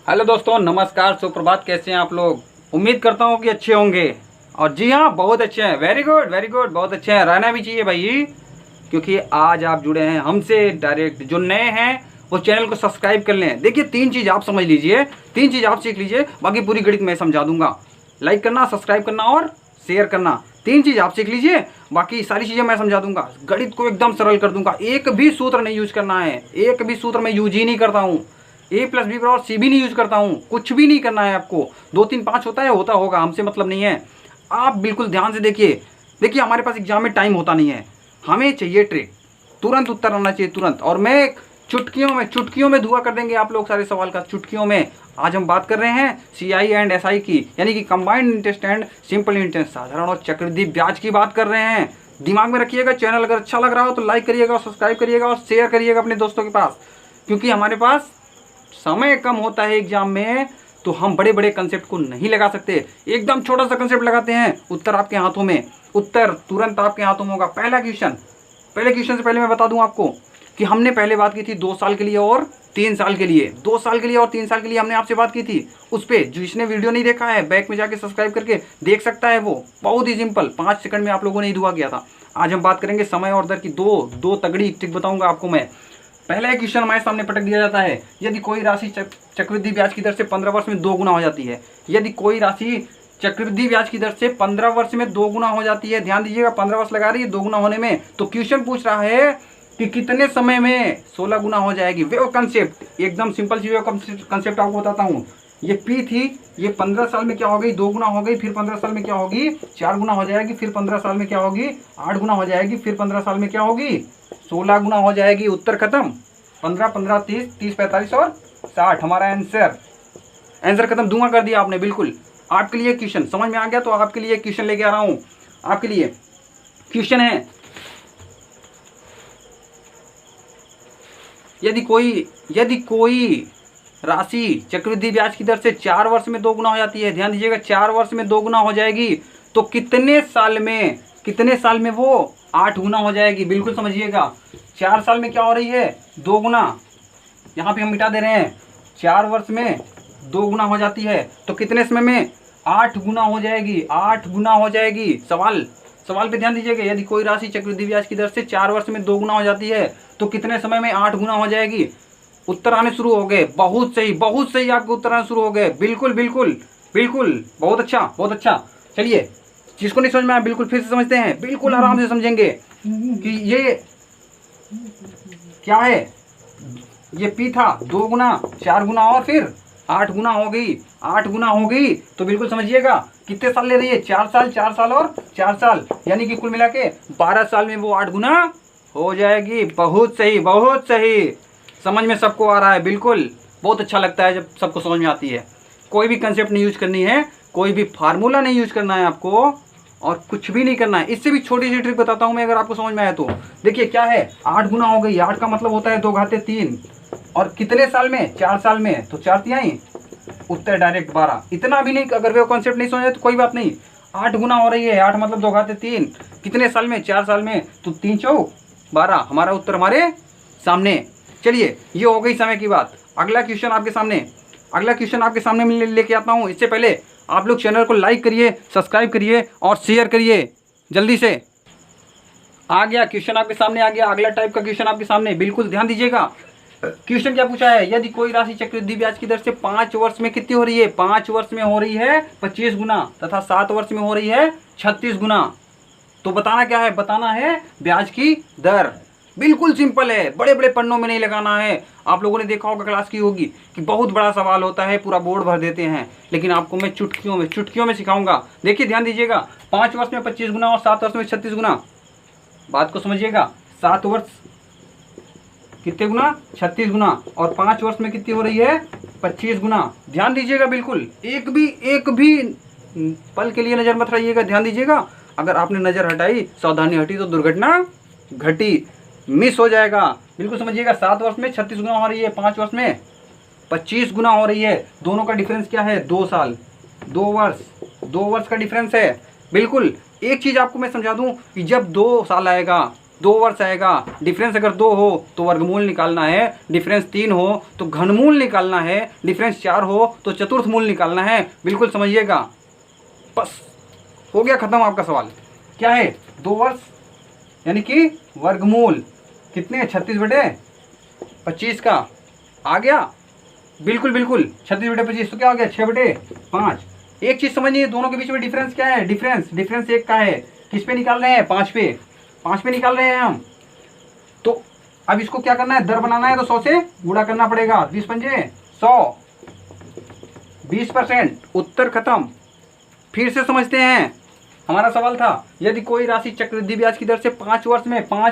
Hello दोस्तों, नमस्कार, सुप्रभात। कैसे हैं आप लोग? उम्मीद करता हूँ कि अच्छे होंगे। और जी हाँ, बहुत अच्छे हैं। वेरी गुड, वेरी गुड, बहुत अच्छे हैं। रहना भी चाहिए भाई, क्योंकि आज आप जुड़े हैं हमसे डायरेक्ट। जो नए हैं वो चैनल को सब्सक्राइब कर लें। देखिए, तीन चीज़ आप समझ लीजिए, तीन चीज़ आप सीख लीजिए, बाकी पूरी गणित मैं समझा दूंगा। लाइक करना, सब्सक्राइब करना और शेयर करना, तीन चीज़ आप सीख लीजिए, बाकी सारी चीज़ें मैं समझा दूंगा। गणित को एकदम सरल कर दूंगा। एक भी सूत्र नहीं यूज करना है, एक भी सूत्र मैं यूज ही नहीं करता हूँ। ए प्लस बी बराबर सी भी नहीं यूज करता हूँ। कुछ भी नहीं करना है आपको। 2 3 5 होता है, होता होगा, हमसे मतलब नहीं है। आप बिल्कुल ध्यान से देखिए। देखिए, हमारे पास एग्जाम में टाइम होता नहीं है, हमें चाहिए ट्रिक। तुरंत उत्तर आना चाहिए, तुरंत। और मैं चुटकियों में धुआ कर देंगे आप लोग सारे सवाल का, चुटकियों में। आज हम बात कर रहे हैं CI एंड SI की, यानी कि combined interest and simple interest, साधारण और चक्रवृद्धि ब्याज की बात कर रहे हैं। दिमाग में रखिएगा। चैनल अगर अच्छा लग रहा हो तो लाइक करिएगा और सब्सक्राइब करिएगा और शेयर करिएगा अपने दोस्तों के पास, क्योंकि हमारे पास समय कम होता है एग्जाम में, तो हम बड़े बड़े कंसेप्ट को नहीं लगा सकते। एकदम छोटा सा कंसेप्ट लगाते हैं, उत्तर आपके हाथों में, उत्तर तुरंत आपके हाथों में होगा। पहले क्वेश्चन से पहले मैं बता दूं आपको कि हमने पहले बात की थी 2 साल के लिए और 3 साल के लिए। 2 साल के लिए और 3 साल के लिए हमने आपसे बात की थी। उस पर जिसने वीडियो नहीं देखा है, बैक में जाके सब्सक्राइब करके देख सकता है। वो बहुत ही सिंपल, 5 सेकंड में आप लोगों ने ही धुआ किया था। आज हम बात करेंगे समय और दर की। दो तगड़ी ट्रिक बताऊंगा आपको मैं। पहला क्वेश्चन हमारे सामने पटक दिया जाता है, यदि कोई राशि चक्रवृद्धि ब्याज की दर से 15 वर्ष में 2 गुना हो जाती है। यदि कोई राशि चक्रवृद्धि ब्याज की दर से 15 वर्ष में 2 गुना हो जाती है, ध्यान दीजिएगा, 15 वर्ष लगा रही है 2 गुना होने में, तो क्वेश्चन पूछ रहा है कि कितने समय में 16 गुना हो जाएगी। वो कंसेप्ट एकदम सिंपल चीज, कंसेप्ट आपको बताता हूँ। ये P थी, ये 15 साल में क्या हो गई, 2 गुना हो गई, फिर 15 साल में क्या होगी, 4 गुना हो जाएगी, फिर 15 साल में क्या होगी, 8 गुना हो जाएगी, फिर 15 साल में क्या होगी, 16 गुना हो जाएगी। उत्तर खत्म। 15 15 30 30 45 और 60 हमारा आंसर खत्म। धुआं कर दिया आपने बिल्कुल। आपके लिए क्वेश्चन समझ में आ गया, तो आपके लिए क्वेश्चन लेके आ रहा हूं। आपके लिए क्वेश्चन है, यदि कोई राशि चक्रवृद्धि ब्याज की दर से 4 वर्ष में 2 गुना हो जाती है, ध्यान दीजिएगा, 4 वर्ष में 2 गुना हो जाएगी, तो कितने साल में वो 8 गुना हो जाएगी। बिल्कुल समझिएगा, 4 साल में क्या हो रही है, 2 गुना। यहाँ पे हम मिटा दे रहे हैं, 4 वर्ष में 2 गुना हो जाती है, तो कितने समय में 8 गुना हो जाएगी, 8 गुना हो जाएगी। सवाल पे ध्यान दीजिएगा। यदि कोई राशि चक्रवृद्धि ब्याज की दर से 4 वर्ष में 2 गुना हो जाती है, तो कितने समय में 8 गुना हो जाएगी। उत्तर आने शुरू हो गए। बहुत सही आपके उत्तर आने शुरू हो गए। बिल्कुल बिल्कुल बिल्कुल, बहुत अच्छा। चलिए, जिसको नहीं समझ में आया बिल्कुल फिर से समझते हैं, बिल्कुल आराम से समझेंगे कि ये क्या है। ये P था, 2 गुना, 4 गुना और फिर 8 गुना हो गई। 8 गुना हो गई तो बिल्कुल समझिएगा कितने साल ले रही है, 4 साल, 4 साल और 4 साल, यानी कि कुल मिला के 12 साल में वो 8 गुना हो जाएगी। बहुत सही। समझ में सबको आ रहा है? बिल्कुल, बहुत अच्छा लगता है जब सबको समझ में आती है। कोई भी कंसेप्ट नहीं यूज करनी है, कोई भी फार्मूला नहीं यूज करना है आपको, और कुछ भी नहीं करना है। इससे भी छोटी सी ट्रिक बताता हूं मैं, अगर आपको समझ में आया तो। देखिए क्या है, 8 गुना हो गई, 8 का मतलब होता है 2 घाते 3, और कितने साल में, 4 साल में, तो 4 तिहाई, उत्तर डायरेक्ट 12। इतना भी नहीं, अगर वो कॉन्सेप्ट नहीं समझे तो कोई बात नहीं। 8 गुना हो रही है, 8 मतलब 2 घाते 3, कितने साल में, 4 साल में, तो 3 चौक 12, हमारा उत्तर हमारे सामने। चलिए, ये हो गई समय की बात। अगला क्वेश्चन आपके सामने मैं लेके आता हूँ। इससे पहले आप लोग चैनल को लाइक करिए, सब्सक्राइब करिए और शेयर करिए जल्दी से। आ गया क्वेश्चन आपके सामने, आ गया अगला टाइप का क्वेश्चन आपके सामने। बिल्कुल ध्यान दीजिएगा। क्वेश्चन क्या पूछा है, यदि कोई राशि चक्रवृद्धि ब्याज की दर से 5 वर्ष में कितनी हो रही है, 5 वर्ष में हो रही है 25 गुना, तथा 7 वर्ष में हो रही है 36 गुना, तो बताना क्या है, बताना है ब्याज की दर। बिल्कुल सिंपल है, बड़े बड़े पन्नों में नहीं लगाना है। आप लोगों ने देखा होगा, क्लास की होगी, कि बहुत बड़ा सवाल होता है, पूरा बोर्ड भर देते हैं, लेकिन आपको मैं चुटकियों में सिखाऊंगा। देखिए ध्यान दीजिएगा, 5 वर्ष में 25 गुना और 7 वर्ष में 36 गुना। बात को समझिएगा, 7 वर्ष कितने गुना, 36 गुना, और 5 वर्ष में कितनी हो रही है, 25 गुना। ध्यान दीजिएगा, बिल्कुल एक भी पल के लिए नजर मत रहिएगा, ध्यान दीजिएगा। अगर आपने नजर हटाई, सावधानी हटी, तो दुर्घटना घटी, मिस हो जाएगा। बिल्कुल समझिएगा, 7 वर्ष में 36 गुना हो रही है, 5 वर्ष में 25 गुना हो रही है। दोनों का डिफरेंस क्या है, 2 साल, 2 वर्ष का डिफरेंस है। बिल्कुल, एक चीज आपको मैं समझा दूं कि जब 2 साल आएगा, 2 वर्ष आएगा। डिफरेंस अगर 2 हो तो वर्गमूल निकालना है, डिफरेंस 3 हो तो घनमूल निकालना है, डिफरेंस 4 हो तो चतुर्थ मूल निकालना है। बिल्कुल समझिएगा। बस हो गया खत्म आपका सवाल। क्या है 2 वर्ष यानी कि वर्गमूल कितने 36/25 का आ गया। बिल्कुल बिल्कुल 36/25 तो क्या हो गया 6/5। एक चीज समझिए दोनों के बीच में डिफरेंस क्या है, डिफरेंस 1 का है। किस पे निकाल रहे हैं 5 पे निकाल रहे हैं हम। तो अब इसको क्या करना है, दर बनाना है तो 100 से गुणा करना पड़ेगा। 20 पंजे 100, 20%। उत्तर खत्म। फिर से समझते हैं। हमारा सवाल था यदि कोई राशि चक्रवृद्धि ब्याज की दर से 5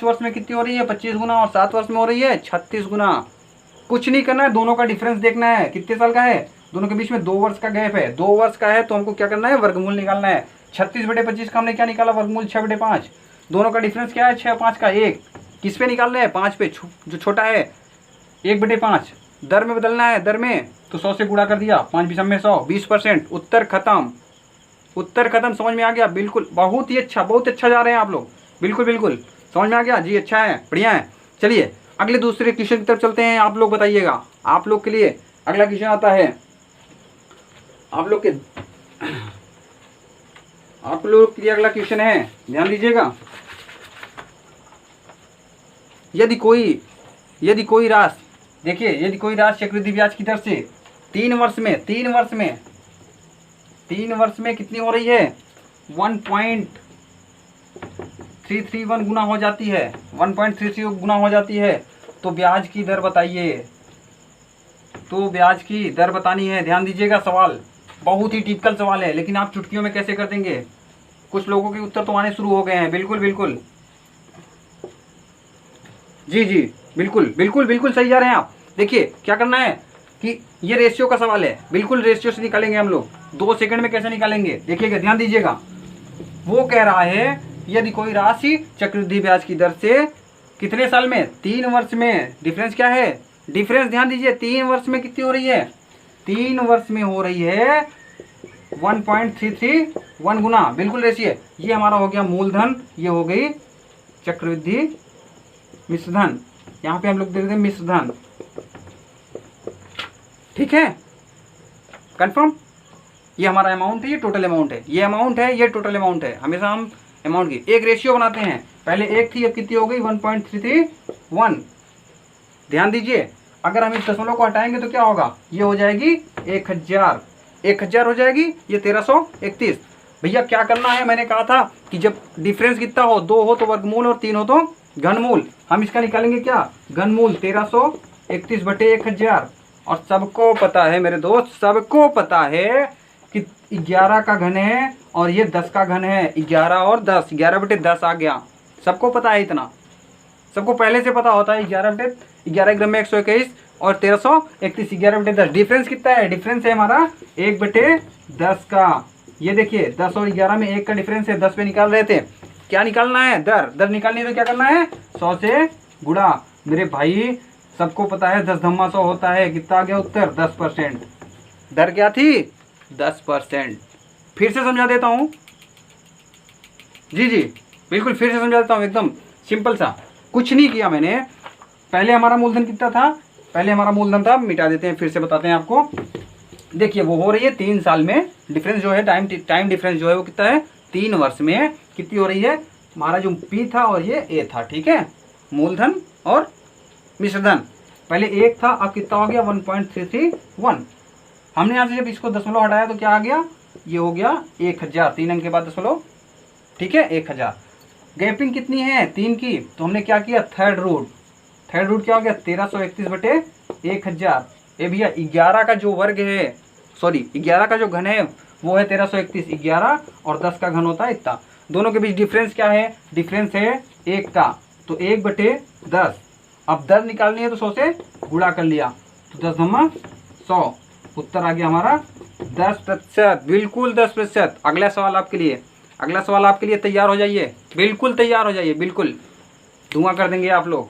वर्ष में कितनी हो रही है 25 गुना, और 7 वर्ष में हो रही है 36 गुना। कुछ नहीं करना है, दोनों का डिफरेंस देखना है कितने साल का है। दोनों के बीच में 2 वर्ष का गैप है। 2 वर्ष का है तो हमको क्या करना है, वर्गमूल निकालना है। 36/25 का हमने क्या निकाला, वर्गमूल 6/5। दोनों का डिफरेंस क्या है 6 5 का 1। किस पे निकाल रहे हैं 5 पे, जो छोटा है 1/5। दर में बदलना है, दर में तो 100 से गुणा कर दिया, 5 20 में 100, 20%। उत्तर खत्म। उत्तर खत्म। समझ में आ गया। बिल्कुल बहुत ही अच्छा, बहुत अच्छा जा रहे हैं आप लोग। बिल्कुल बिल्कुल समझ में आ गया जी। अच्छा है, बढ़िया है। चलिए अगले दूसरे क्वेश्चन की तरफ चलते हैं। आप लोग बताइएगा, आप लोग के लिए अगला क्वेश्चन आता है। आप लोग के लिए अगला क्वेश्चन है, ध्यान दीजिएगा। यदि कोई राशि, देखिए यदि कोई राशि चक्रवृद्धि ब्याज की दर से 3 वर्ष में कितनी हो रही है 1.331 गुना हो जाती है, 1.33 गुना हो जाती है, तो ब्याज की दर बताइए। तो ब्याज की दर बतानी है। ध्यान दीजिएगा, सवाल बहुत ही टिपिकल सवाल है, लेकिन आप चुटकियों में कैसे कर देंगे। कुछ लोगों के उत्तर तो आने शुरू हो गए हैं। बिल्कुल बिल्कुल जी जी, बिल्कुल बिल्कुल बिल्कुल सही जा रहे हैं आप। देखिए क्या करना है कि ये रेशियो का सवाल है, बिल्कुल रेशियो से निकालेंगे हम लोग। 2 सेकंड में कैसे निकालेंगे देखिएगा, ध्यान दीजिएगा। वो कह रहा है यदि कोई राशि चक्रवृद्धि ब्याज की दर से कितने साल में 3 वर्ष में, डिफरेंस क्या है, डिफरेंस ध्यान दीजिए 3 वर्ष में कितनी हो रही है, 3 वर्ष में हो रही है 1.331 गुना। बिल्कुल रेशियो। ये हमारा हो गया मूलधन, ये हो गई चक्रवृद्धि मिश्रधन। यहाँ पे हम लोग दे देते हैं मिश्रधन। ठीक है, कंफर्म। ये हमारा अमाउंट है, ये टोटल अमाउंट है, ये अमाउंट है, ये टोटल अमाउंट है। हमेशा हम अमाउंट की एक रेशियो बनाते हैं। पहले 1 थी, अब कितनी हो गई 1.331। ध्यान दीजिए, अगर हम इस दशमलव को हटाएंगे तो क्या होगा, ये हो जाएगी 1000 हो जाएगी, ये 1331। भैया क्या करना है, मैंने कहा था कि जब डिफरेंस कितना हो, 2 हो तो वर्गमूल और 3 हो तो घनमूल। हम इसका निकालेंगे क्या, घनमूल 1331/1000। और सबको पता है मेरे दोस्त, सबको पता है कि 11 का घन है और ये 10 का घन है। 11 और 10, 11/10 आ गया। सबको पता है इतना, सबको पहले से पता होता है। 11 ग्राम में 121 और 1331, 11/10। डिफरेंस कितना है, डिफरेंस है हमारा 1/10 का। ये देखिए 10 और 11 में 1 का डिफरेंस है। 10 पे निकाल रहे थे, क्या निकालना है, दर निकालनी है। तो क्या करना है 100 से गुणा। मेरे भाई सबको पता है 10 धम्मा 100 होता है। कितना आ गया उत्तर 10%। दर क्या थी 10%। फिर से समझा देता हूँ जी जी, बिल्कुल फिर से समझा देता हूँ। एकदम सिंपल सा, कुछ नहीं किया मैंने। पहले हमारा मूलधन कितना था, पहले हमारा मूलधन था, मिटा देते हैं, फिर से बताते हैं आपको। देखिए वो हो रही है 3 साल में। डिफरेंस जो है टाइम डिफरेंस जो है वो कितना है 3 वर्ष में कितनी हो रही है। हमारा जो पी था और ये ए था, ठीक है, मूलधन और मिश्रधन। पहले 1 था, अब कितना हो गया 1.331। हमने यहाँ से जब इसको दशमलव हटाया तो क्या आ गया, ये हो गया 1000, 3 अंक के बाद दशमलव, ठीक है 1000। गैपिंग कितनी है 3 की, तो हमने क्या किया थर्ड रूट क्या हो गया 1331/1000। ये भैया 11 का जो वर्ग है, सॉरी 11 का जो घन है वो है 1331। 11 और 10 का घन होता है इतना। दोनों के बीच डिफरेंस क्या है, डिफरेंस है 1 का, तो 1/10। अब दर निकालनी है तो 100 से गुणा कर लिया, तो 10 धम्मा 100। उत्तर आ गया हमारा 10%। बिल्कुल 10%। अगला सवाल आपके लिए, अगला सवाल आपके लिए तैयार हो जाइए, बिल्कुल तैयार हो जाइए। बिल्कुल धुआं कर देंगे आप लोग।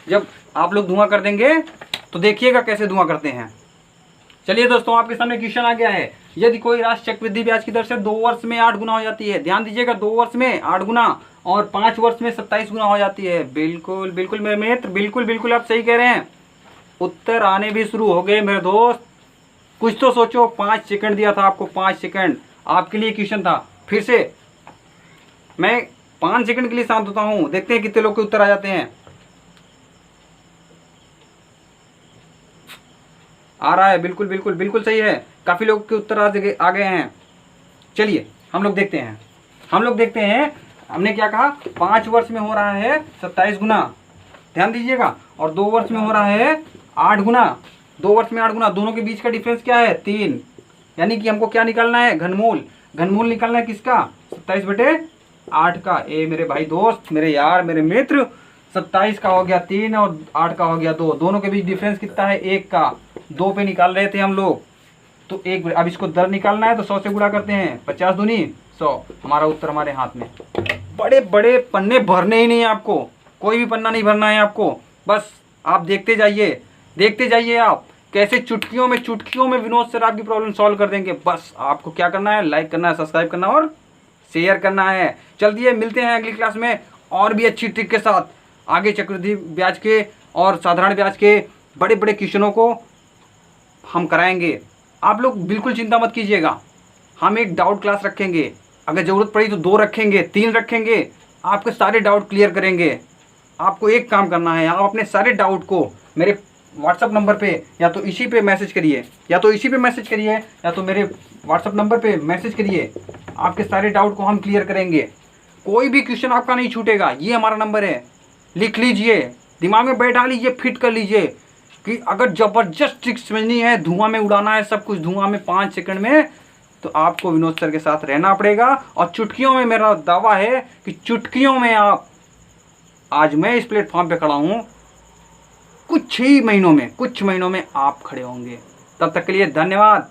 जब आप लोग धुआं कर देंगे तो देखिएगा कैसे धुआं करते हैं। चलिए दोस्तों, आपके सामने क्वेश्चन आ गया है। यदि कोई राशि चक्रवृद्धि ब्याज की दर से 2 वर्ष में 8 गुना हो जाती है। ध्यान दीजिएगा, 2 वर्ष में 8 गुना, और 5 वर्ष में 27 गुना हो जाती है। बिल्कुल बिल्कुल मेरे मित्र, बिल्कुल बिल्कुल आप सही कह रहे हैं। उत्तर आने भी शुरू हो गए मेरे दोस्त। कुछ तो सोचो, 5 सेकंड दिया था आपको, 5 सेकंड आपके लिए क्वेश्चन था। फिर से मैं 5 सेकंड के लिए शांत होता हूं, देखते हैं कितने लोग के उत्तर आ जाते हैं। आ रहा है, बिल्कुल बिल्कुल बिल्कुल सही है, काफी लोग के उत्तर आ गए हैं। चलिए हम लोग देखते हैं हमने क्या कहा, 5 वर्ष में हो रहा है 27 गुना, ध्यान दीजिएगा, और 2 वर्ष में हो रहा है 8 गुना। 2 वर्ष में 8 गुना, दोनों के बीच का डिफरेंस क्या है, 3। यानी कि हमको क्या निकालना है, घनमूल। घनमूल निकालना है किसका, 27/8 का। ए मेरे भाई दोस्त, मेरे यार, मेरे मित्र, 27 का हो गया 3 और 8 का हो गया 2। दोनों के बीच डिफरेंस कितना है, 1 का। 2 पे निकाल रहे थे हम लोग, तो 1। अब इसको दर निकालना है तो 100 से गुणा करते हैं, 50 दूनी 100। हमारा उत्तर हमारे हाथ में। बड़े बड़े पन्ने भरने ही नहीं है आपको, कोई भी पन्ना नहीं भरना है आपको, बस आप देखते जाइए आप कैसे चुटकियों में विनोद सर आपकी प्रॉब्लम सॉल्व कर देंगे। बस आपको क्या करना है, लाइक करना है, सब्सक्राइब करना और शेयर करना है। चलिए मिलते हैं अगली क्लास में और भी अच्छी ट्रिक के साथ। आगे चक्रवृद्धि ब्याज के और साधारण ब्याज के बड़े बड़े क्वेश्चनों को हम कराएंगे। आप लोग बिल्कुल चिंता मत कीजिएगा, हम एक डाउट क्लास रखेंगे, अगर ज़रूरत पड़ी तो 2 रखेंगे, 3 रखेंगे, आपके सारे डाउट क्लियर करेंगे। आपको एक काम करना है, आप अपने सारे डाउट को मेरे व्हाट्सअप नंबर पे या तो इसी पे मैसेज करिए, या तो मेरे व्हाट्सअप नंबर पे मैसेज करिए। आपके सारे डाउट को हम क्लियर करेंगे, कोई भी क्वेश्चन आपका नहीं छूटेगा। ये हमारा नंबर है, लिख लीजिए, दिमाग में बैठा लीजिए, फिट कर लीजिए कि अगर ज़बरदस्त ट्रिक समझनी है, धुआं में उड़ाना है सब कुछ, धुआं में 5 सेकंड में, तो आपको विनोद सर के साथ रहना पड़ेगा। और चुटकियों में मेरा दावा है कि चुटकियों में आप, आज मैं इस प्लेटफॉर्म पे खड़ा हूँ, कुछ महीनों में आप खड़े होंगे। तब तक के लिए धन्यवाद।